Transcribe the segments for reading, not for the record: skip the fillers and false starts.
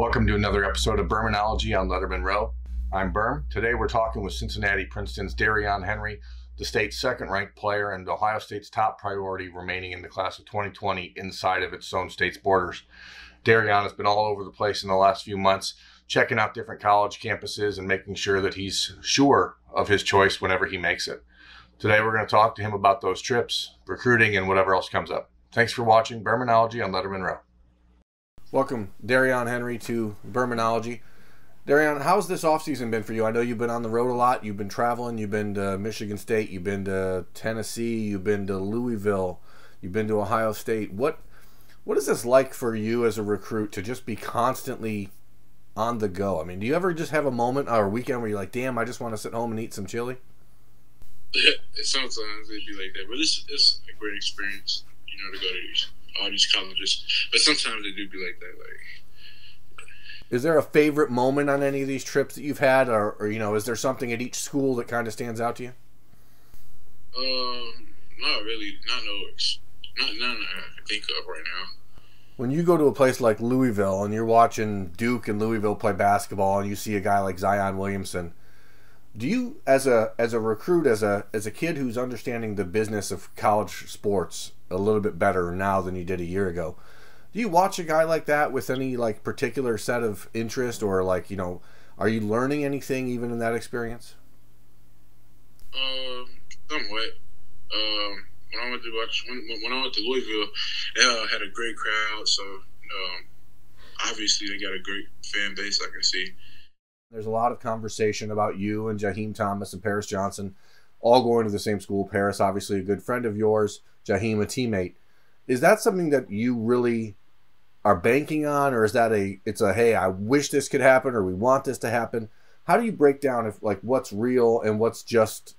Welcome to another episode of Birminology on Lettermen Row. I'm Birm. Today we're talking with Cincinnati Princeton's Darrion Henry, the state's second-ranked player and Ohio State's top priority remaining in the class of 2020 inside of its own state's borders. Darrion has been all over the place in the last few months, checking out different college campuses and making sure that he's sure of his choice whenever he makes it. Today we're going to talk to him about those trips, recruiting, and whatever else comes up. Thanks for watching Birminology on Lettermen Row. Welcome, Darrion Henry, to Birminology. Darrion, how's this offseason been for you? I know you've been on the road a lot. You've been traveling. You've been to Michigan State. You've been to Tennessee. You've been to Louisville. You've been to Ohio State. What is this like for you as a recruit to just be constantly on the go? I mean, do you ever just have a moment or a weekend where you're like, damn, I just want to sit home and eat some chili? Sometimes it'd be like that, but it's a great experience, to go to all these colleges. But sometimes it do be like that. Is there a favorite moment on any of these trips that you've had, or is there something at each school that kind of stands out to you? Not really. None I can think of right now. When you go to a place like Louisville and you're watching Duke and Louisville play basketball, and you see a guy like Zion Williamson, do you, as a recruit, as a kid who's understanding the business of college sports a little bit better now than you did a year ago, do you watch a guy like that with any particular set of interest, or are you learning anything even in that experience? Somewhat. When I went to Louisville, they had a great crowd, so obviously they got a great fan base, I can see. There's a lot of conversation about you and Jaheim Thomas and Paris Johnson all going to the same school. Paris, obviously a good friend of yours, Jaheim, a teammate. Is that something that you really are banking on, or is that hey, I wish this could happen, or we want this to happen? How do you break down what's real and what's just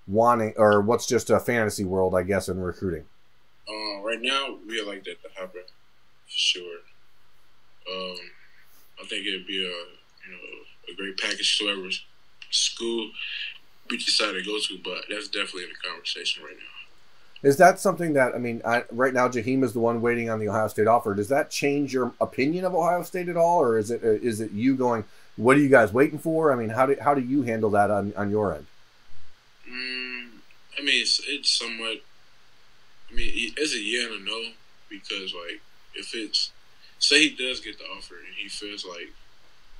wanting, or what's just a fantasy world, I guess, in recruiting? Right now, we would like that to happen, for sure. I think it'd be a great package to whoever school we decide to go to, but that's definitely in the conversation right now. Is that something that, right now Jaheim is the one waiting on the Ohio State offer. Does that change your opinion of Ohio State at all, or is it you going, what are you guys waiting for? How do you handle that on your end? It's somewhat. It's a yeah and a no, because if it's, say he does get the offer and he feels like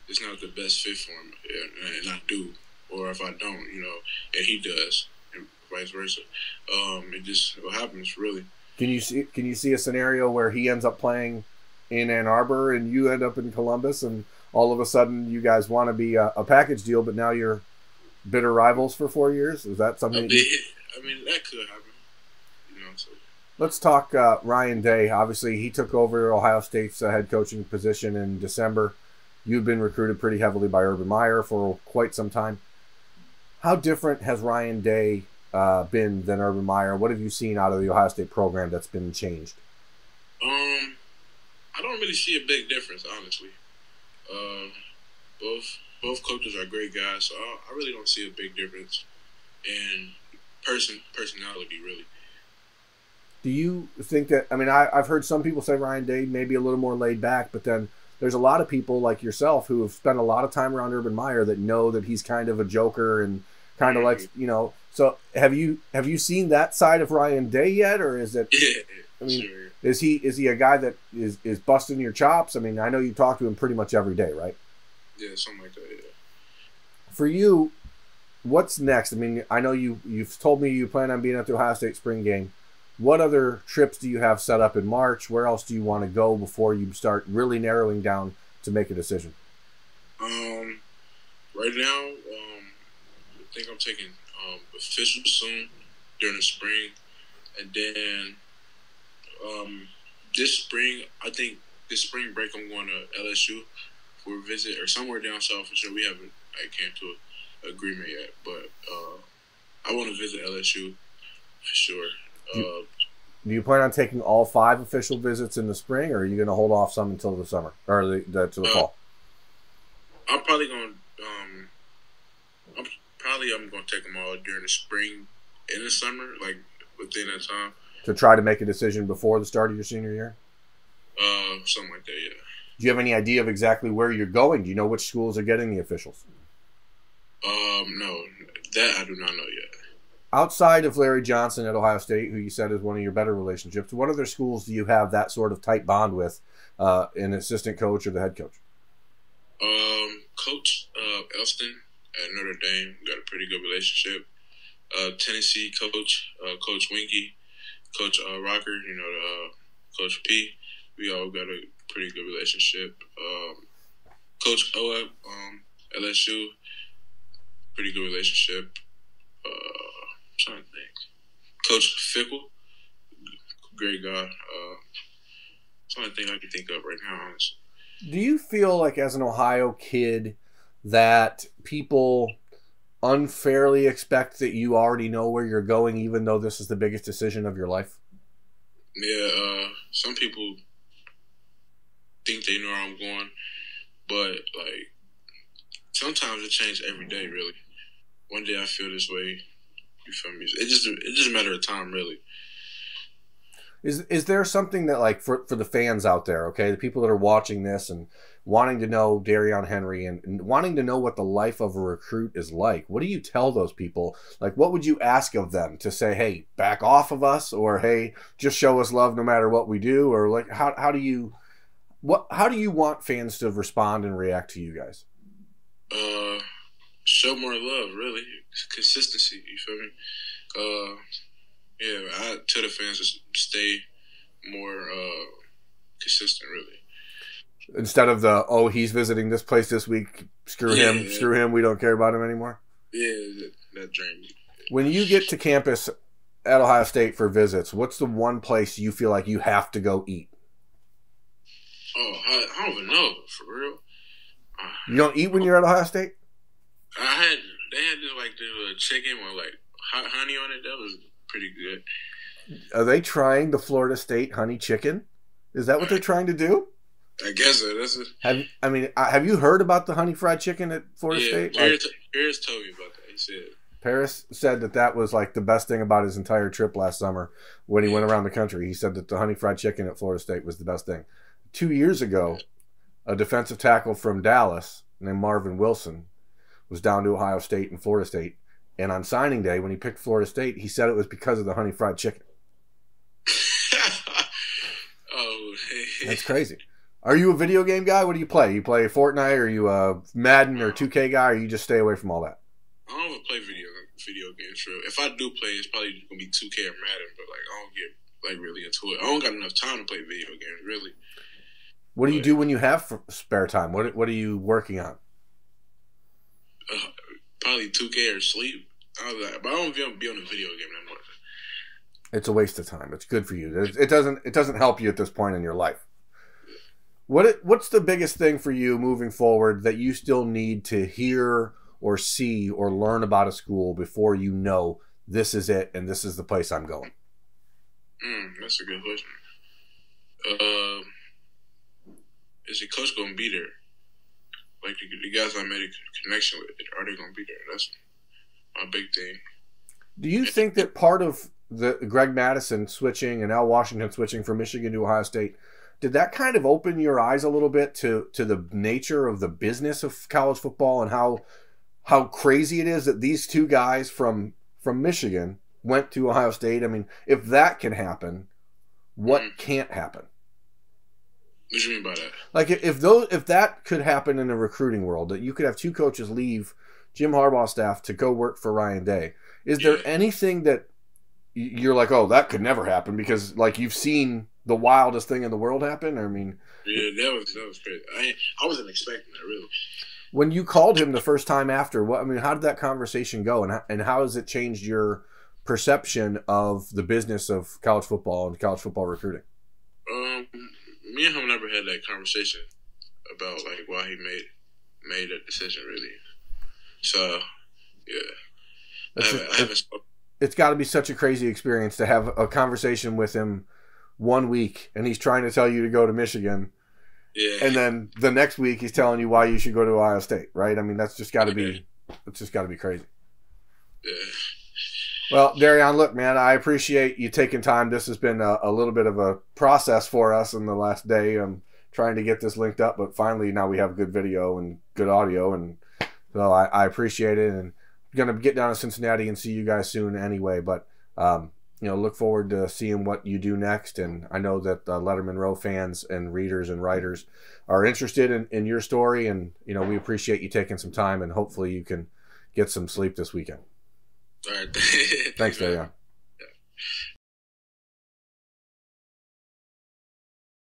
it's not the best fit for him, and I do, or if I don't, and he does, and vice versa, it just what happens, really. Can you see a scenario where he ends up playing in Ann Arbor and you end up in Columbus, and all of a sudden you guys want to be a package deal, but now you're bitter rivals for 4 years? Is that something? That could happen. So. Let's talk Ryan Day. Obviously, he took over Ohio State's head coaching position in December. You've been recruited pretty heavily by Urban Meyer for quite some time. How different has Ryan Day been than Urban Meyer? What have you seen out of the Ohio State program that's been changed? I don't really see a big difference, honestly. Both coaches are great guys, so I really don't see a big difference in personality, really. Do you think that, I've heard some people say Ryan Day may be a little more laid back, but then there's a lot of people like yourself who have spent a lot of time around Urban Meyer that know that he's kind of a joker and kind of likes, So have you seen that side of Ryan Day yet, or is it? Yeah, sure. Is he a guy that is busting your chops? I know you talk to him pretty much every day, right? Yeah, something like that. Yeah. For you, what's next? I know you've told me you plan on being at the Ohio State spring game. What other trips do you have set up in March? Where else do you want to go before you start really narrowing down to make a decision? Right now, I think I'm taking official soon during the spring, and then this spring break I'm going to LSU for a visit, or somewhere down south for sure. We haven't came to an agreement yet, but I want to visit LSU for sure. Do you plan on taking all 5 official visits in the spring, or are you going to hold off some until the summer or to the fall? I'm probably going. I'm going to take them all during the spring and the summer, within that time. To try to make a decision before the start of your senior year. Something like that, yeah. Do you have any idea of exactly where you're going? Do you know which schools are getting the officials? No, that I do not know yet. Outside of Larry Johnson at Ohio State, who you said is one of your better relationships, what other schools do you have that sort of tight bond with, an assistant coach or the head coach? Coach Elston at Notre Dame, got a pretty good relationship. Tennessee coach, Coach Winky, Coach Rocker, Coach P. We all got a pretty good relationship. Coach O at LSU, pretty good relationship. I'm trying to think. Coach Fickle, great guy. That's the only thing I can think of right now, honestly. Do you feel like as an Ohio kid that people unfairly expect that you already know where you're going, even though this is the biggest decision of your life? Yeah, some people think they know where I'm going, but like sometimes it changes every day. Really, one day I feel this way. You feel me? It just a matter of time, really. Is there something that, like, for the fans out there, okay, the people that are watching this and wanting to know Darrion Henry and wanting to know what the life of a recruit is like, what do you tell those people? Like, what would you ask of them to say, hey, back off of us, or hey, just show us love no matter what we do? Or like, how do you want fans to respond and react to you guys? Show more love, really. Consistency, you feel me? Yeah, I tell the fans to stay more consistent, really. Instead of he's visiting this place this week, screw him, we don't care about him anymore. Yeah, that dream. When you get to campus at Ohio State for visits, what's the one place you feel like you have to go eat? Oh, I don't even know, for real. You don't eat when you're at Ohio State? They had this like the chicken with like hot honey on it. That was pretty good. Are they trying the Florida State honey chicken? Is that what they're trying to do? I guess so. Have you heard about the honey fried chicken at Florida State? Paris told me about that. He said Paris said that was like the best thing about his entire trip last summer when he went around the country. He said that the honey fried chicken at Florida State was the best thing. 2 years ago, a defensive tackle from Dallas named Marvin Wilson was down to Ohio State and Florida State. And on signing day, when he picked Florida State, he said it was because of the honey fried chicken. Oh, that's crazy. Are you a video game guy? What do you play? You play Fortnite? Or are you a Madden or 2K guy? Or you just stay away from all that? I don't even play video games. True. If I do play, it's probably gonna be 2K or Madden. But like, I don't get like really into it. I don't got enough time to play video games, really. What do you do when you have spare time? What are you working on? Probably 2K or sleep. But I don't be on a video game that much. It's a waste of time. It's good for you. It doesn't help you at this point in your life. What's the biggest thing for you moving forward that you still need to hear or see or learn about a school before you know this is it and this is the place I'm going? That's a good question. Is the coach gonna be there? Like the guys I made a connection with, are they gonna be there? That's my big thing. Do you think that part of the Greg Madison switching and Al Washington switching from Michigan to Ohio State, did that kind of open your eyes a little bit to the nature of the business of college football and how crazy it is that these two guys from Michigan went to Ohio State? I mean, if that can happen, what can't happen? What do you mean by that? Like if that could happen in the recruiting world, that you could have two coaches leave Jim Harbaugh's staff to go work for Ryan Day, is there anything that you're like, oh, that could never happen because like you've seen the wildest thing in the world happen? I mean, yeah, that was crazy. I wasn't expecting that, really. When you called him the first time after, how did that conversation go, and how has it changed your perception of the business of college football and college football recruiting? Me and him never had that conversation about like why he made that decision, really. So, yeah, it's got to be such a crazy experience to have a conversation with him 1 week, and he's trying to tell you to go to Michigan, and then the next week he's telling you why you should go to Ohio State, right? I mean, that's just got to be, it's just got to be crazy. Yeah. Well, Darrion, look, man, I appreciate you taking time. This has been a little bit of a process for us in the last day. I'm trying to get this linked up, but finally now we have good video and good audio, and so I appreciate it, and I'm gonna get down to Cincinnati and see you guys soon anyway. But you know, look forward to seeing what you do next, and I know that Lettermen Row fans and readers and writers are interested in your story, and you know, we appreciate you taking some time, and hopefully you can get some sleep this weekend. All right. Thanks, Darrion. Yeah.